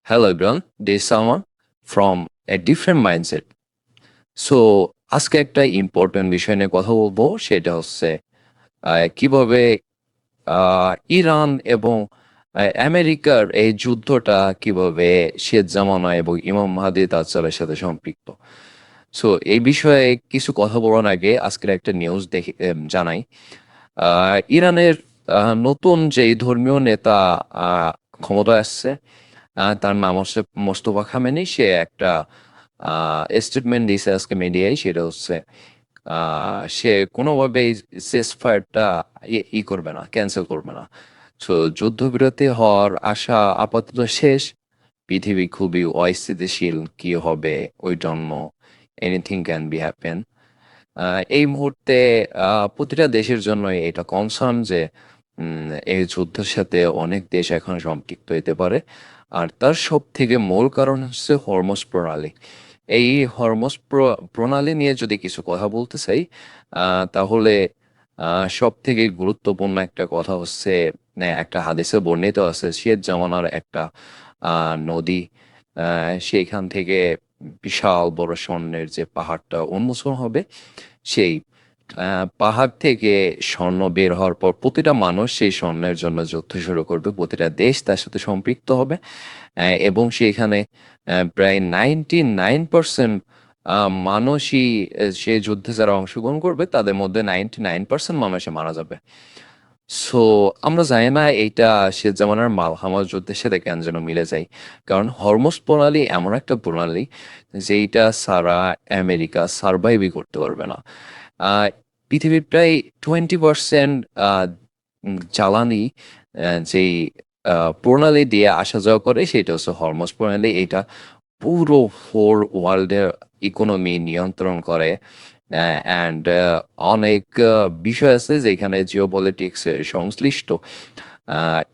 Hello everyone, this is Salman from a different mindset. So আজকে একটা important বিষয় নিয়ে কথা বলবো, সেটা হচ্ছে কিভাবে ইরান এবং আমেরিকার এই যুদ্ধটা কিভাবে শেষ জামানা এবং ইমাম মাহদি দাজ্জালের সাথে সম্পৃক্ত। সো এই বিষয়ে কিছু কথা বলার আগে আজকের একটা নিউজ দেখে জানাই। ইরানের নতুন যে ধর্মীয় নেতা ক্ষমতায় আসছে, তার নাম হচ্ছে মোস্তফা খামেনি। সে একটা স্টেটমেন্ট দিয়েছে আজকে মিডিয়ায়, সেটা হচ্ছে সে কোনোভাবেই সেসফায়ারটা করবে না, ক্যান্সেল করবে না। সো যুদ্ধবিরতি হওয়ার আশা আপাতত শেষ। পৃথিবী খুবই অস্থিতিশীল, কি হবে ওই জন্য এনিথিং ক্যান বি হ্যাপেন। এই মুহূর্তে প্রতিটা দেশের জন্য এটা কনসার্ন যে এই যুদ্ধের সাথে অনেক দেশ এখন সম্পৃক্ত হতে পারে। আর তার সব থেকে মূল কারণ হচ্ছে হরমুজ প্রণালী। এই হরমুজ প্রণালী নিয়ে যদি কিছু কথা বলতে চাই, তাহলে সব থেকে গুরুত্বপূর্ণ একটা কথা হচ্ছে, একটা হাদিসে বর্ণিত আছে শেষ জামানার একটা নদী, সেইখান থেকে বিশাল বড় স্বর্ণের যে পাহাড়টা উন্মোচন হবে। সেই পাহাড় থেকে স্বর্ণ বের হওয়ার পর প্রতিটা মানুষ সেই স্বর্ণের জন্য যুদ্ধ শুরু করবে, প্রতিটা দেশ তার সাথে সম্পৃক্ত হবে। এবং সেখানে প্রায় 99% মানুষই, সে যুদ্ধে যারা অংশগ্রহণ করবে তাদের মধ্যে 99% মানুষে মারা যাবে। সো আমরা জানি না এইটা সে জামানার মালহামা যুদ্ধের সাথে কেন যেন মিলে যায়। কারণ হরমুজ প্রণালী এমন একটা প্রণালী যেইটা সারা আমেরিকা সার্ভাইভই করতে পারবে না। আহ, পৃথিবীর প্রায় 20% জ্বালানি যেই প্রণালী দিয়ে আসা যাওয়া করে সেটা হচ্ছে হরমুজ প্রণালী। এটা পুরো হোল ওয়ার্ল্ডের ইকোনমি নিয়ন্ত্রণ করে। অ্যান্ড অনেক বিষয় আছে যেখানে জিওপলিটিক্স সংশ্লিষ্ট।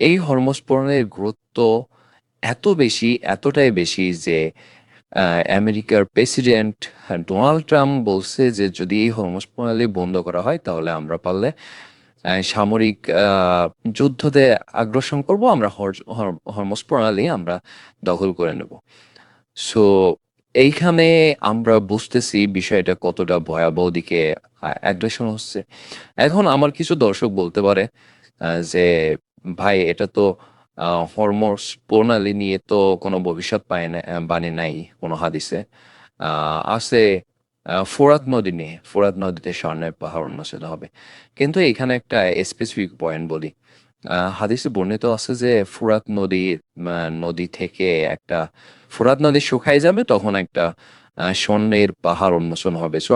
এই হরমুজ প্রণালীর গুরুত্ব এত বেশি, এতটাই বেশি যে আমেরিকার প্রেসিডেন্ট ডোনাল্ড ট্রাম্প বলছে যে যদি এই হরমুজ প্রণালী বন্ধ করা হয় তাহলে আমরা পারলে সামরিক যুদ্ধতে আগ্রাসন করব, আমরা হরমুজ প্রণালী আমরা দখল করে নেব। সো এইখানে আমরা বুঝতেছি বিষয়টা কতটা ভয়াবহ দিকে অ্যাগ্রেশন হচ্ছে। এখন আমার কিছু দর্শক বলতে পারে যে ভাই এটা তো হরমোস প্রণালী নিয়ে তো কোনো ভবিষ্যৎ পায় না, বাণী নাই কোনো হাদিসে। আছে ফোরাত নদী নিয়ে, ফোরাত নদীতে স্বর্ণের পাহাড় উন্মোচিত হবে। কিন্তু এখানে একটা স্পেসিফিক পয়েন্ট বলি। হাদিসে বর্ণিত আছে যে ফুরাত নদী থেকে একটা, ফুরাত নদী শুকায় যাবে তখন একটা স্বর্ণের পাহাড় উন্মোচন হবে। সো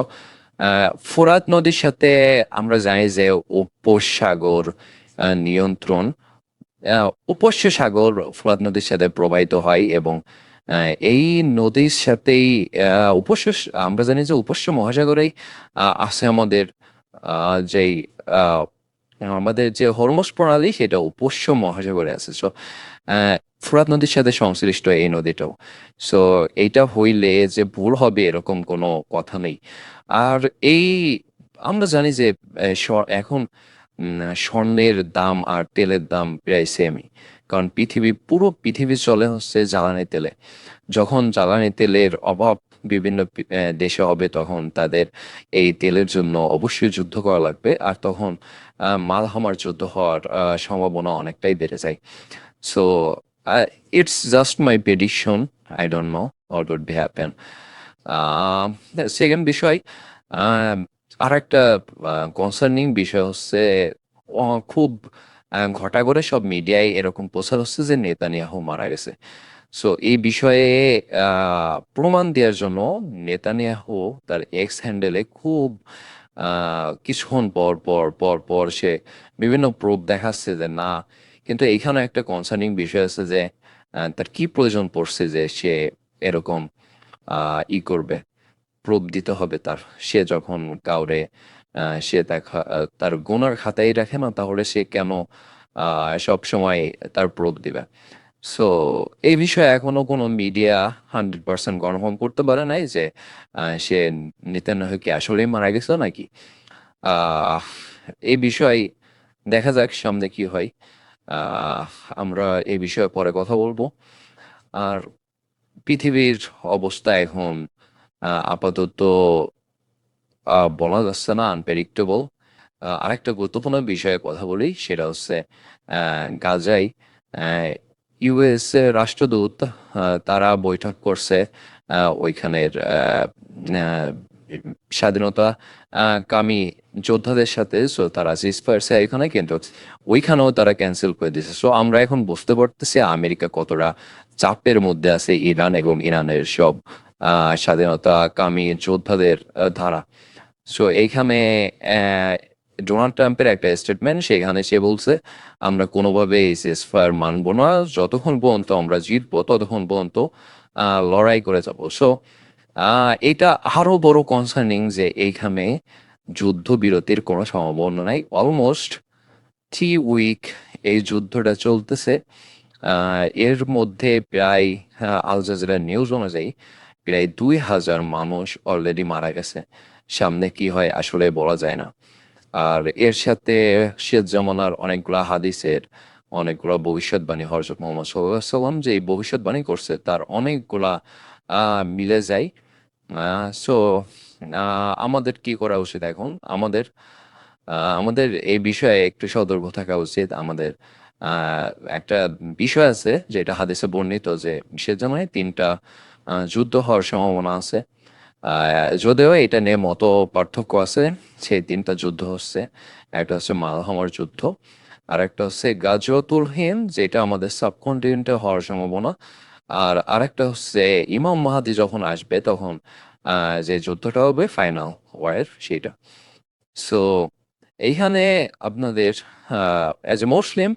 ফুরাত নদীর সাথে আমরা জানি যে উপসাগর নিয়ন্ত্রণ, উপস্য সাগর ফুরাত নদীর সাথে প্রবাহিত হয় এবং এই নদীর সাথেই আমরা জানি যে উপস্য মহাসাগরেই আছে আমাদের যেই আমাদের যে হরমুজ প্রণালী সেটা উপস্য মহাসাগরে আছে। সো ফোরাত নদীর সাথে সংশ্লিষ্ট এই নদীটাও। সো এইটা হইলে যে ভুল হবে এরকম কোনো কথা নেই। আর এই আমরা জানি যে এখন স্বর্ণের দাম আর তেলের দাম প্রায় সেমই। কারণ পুরো পৃথিবী চলে হচ্ছে জ্বালানি তেলে। যখন জ্বালানি তেলের অভাব বিভিন্ন দেশে হবে তখন তাদের এই তেলের জন্য অবশ্যই যুদ্ধ করা লাগবে। আর তখন মালহামার যুদ্ধ হওয়ার সম্ভাবনা অনেকটাই বেড়ে যায়। So it's just my prediction, I don't know what would be happen. Second বিষয়, আহ, আর একটা কনসার্নিং বিষয় হচ্ছে, খুব ঘটা করে সব মিডিয়ায় এরকম প্রচার হচ্ছে যে নেতানিয়াহু মারা গেছে। সো এই বিষয়ে প্রমাণ দেওয়ার জন্য নেতানিয়াহু তার এক্স হ্যান্ডেলে খুব কিছুক্ষণ পর পর পর পর সে বিভিন্ন প্রুফ দেখাচ্ছে যে না। কিন্তু এইখানে একটা কনসার্নিং বিষয় আছে যে তার কি প্রয়োজন পড়ছে যে সে এরকম করবে, প্রুফ দিতে হবে তার। সে যখন কাউরে সে তার গুনার খাতায় রাখে না, তাহলে সে কেন সব সময় তার প্রুফ দিবে? সো এই বিষয়ে এখনো কোনো মিডিয়া 100% কনফার্ম করতে পারে নাই যে সে নেতানিয়াহু কি আসলেই মারা গেছে নাকি। আহ এই বিষয় দেখা যাক সামনে কি হয়। আহ আমরা এই বিষয়ে পরে কথা বলবো। আর পৃথিবীর অবস্থা এখন আপাতত বলা যাচ্ছে না, আনপ্রেডিক্টেবল। আরেকটা গুরুত্বপূর্ণ বিষয়ে কথা বলি, সেটা হচ্ছে গাজায় ইউএস এর রাষ্ট্রদূত তারা বৈঠক করছে ওইখানের আহ, স্বাধীনতা কামী যোদ্ধাদের সাথে। সো তারা সিজফায়ার এখানে, কিন্তু ওইখানেও তারা ক্যান্সেল করে দিয়েছে। সো আমরা এখন বুঝতে পারতেছি আমেরিকা কতটা চাপের মধ্যে আছে ইরান এবং ইরানের সব স্বাধীনতা কামী যোদ্ধাদের ধারা। সো এইখানে আহ, ডোনাল্ড ট্রাম্পের একটা স্টেটমেন্ট, সেখানে সে বলছে আমরা কোনোভাবে এই সিজফায়ার মানবো না, যতক্ষণ পর্যন্ত আমরা জিতবো ততক্ষণ পর্যন্ত লড়াই করে যাবো। সো এটা আরো বড় কনসার্নিং যে এইখানে যুদ্ধবিরতির কোনো সম্ভাবনা নাই। অলমোস্ট 3 উইক এই যুদ্ধটা চলতেছে। এর মধ্যে প্রায় আল জাজিরা নিউজ অনুযায়ী প্রায় 2,000 মানুষ অলরেডি মারা গেছে। সামনে কি হয় আসলে বলা যায় না। আর এর সাথে শেষ জামানার অনেকগুলা হাদিসের অনেকগুলা ভবিষ্যৎবাণী হযরত মুহাম্মদ সাল্লাল্লাহু আলাইহি ওয়াসাল্লাম যে এই ভবিষ্যৎবাণী করছে তার অনেকগুলা মিলে যায়। সো আমাদের কি করা উচিত এখন? আমাদের এই বিষয়ে একটু সতর্ক থাকা উচিত। আমাদের আহ, একটা বিষয় আছে যেটা হাদিসে বর্ণিত যে শেষ জামানায় 3টা যুদ্ধ হওয়ার সম্ভাবনা আছে। যদিও এটা নিয়ে মত পার্থক্য আছে। সেই 3টা যুদ্ধ হচ্ছে, একটা হচ্ছে মালহামার যুদ্ধ, আর একটা হচ্ছে গাজওয়াতুল হিন্দ যেটা আমাদের সাবকন্টিনেন্টে হওয়ার সম্ভাবনা, আর আরেকটা হচ্ছে ইমাম মাহাদি যখন আসবে তখন যে যুদ্ধটা হবে ফাইনাল ওয়ার সেটা। সো এইখানে আপনাদের অ্যাজ এ মুসলিম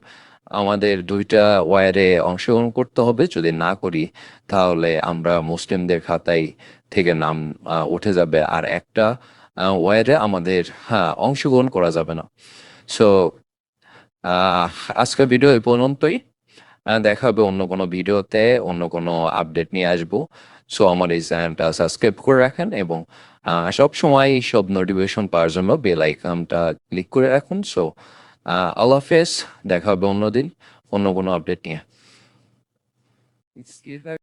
আমাদের 2টা ওয়ারে অংশগ্রহণ করতে হবে। যদি না করি তাহলে আমরা মুসলিমদের খাতায় থেকে নাম উঠে যাবে, আর একটা ওয়ারে আমাদের অংশগ্রহণ করা যাবে না। সো আজকের ভিডিও এই পর্যন্তই। দেখা হবে অন্য কোনো ভিডিওতে, অন্য কোনো আপডেট নিয়ে আসবো। সো আমার এই চ্যানেলটা সাবস্ক্রাইব করে রাখেন এবং সব সময় সব নোটিফিকেশন পাওয়ার জন্য বেল আইকনটা ক্লিক করে রাখুন। সো আল্লাহ হাফেজ, দেখা হবে অন্যদিন অন্য কোনো আপডেট নিয়ে।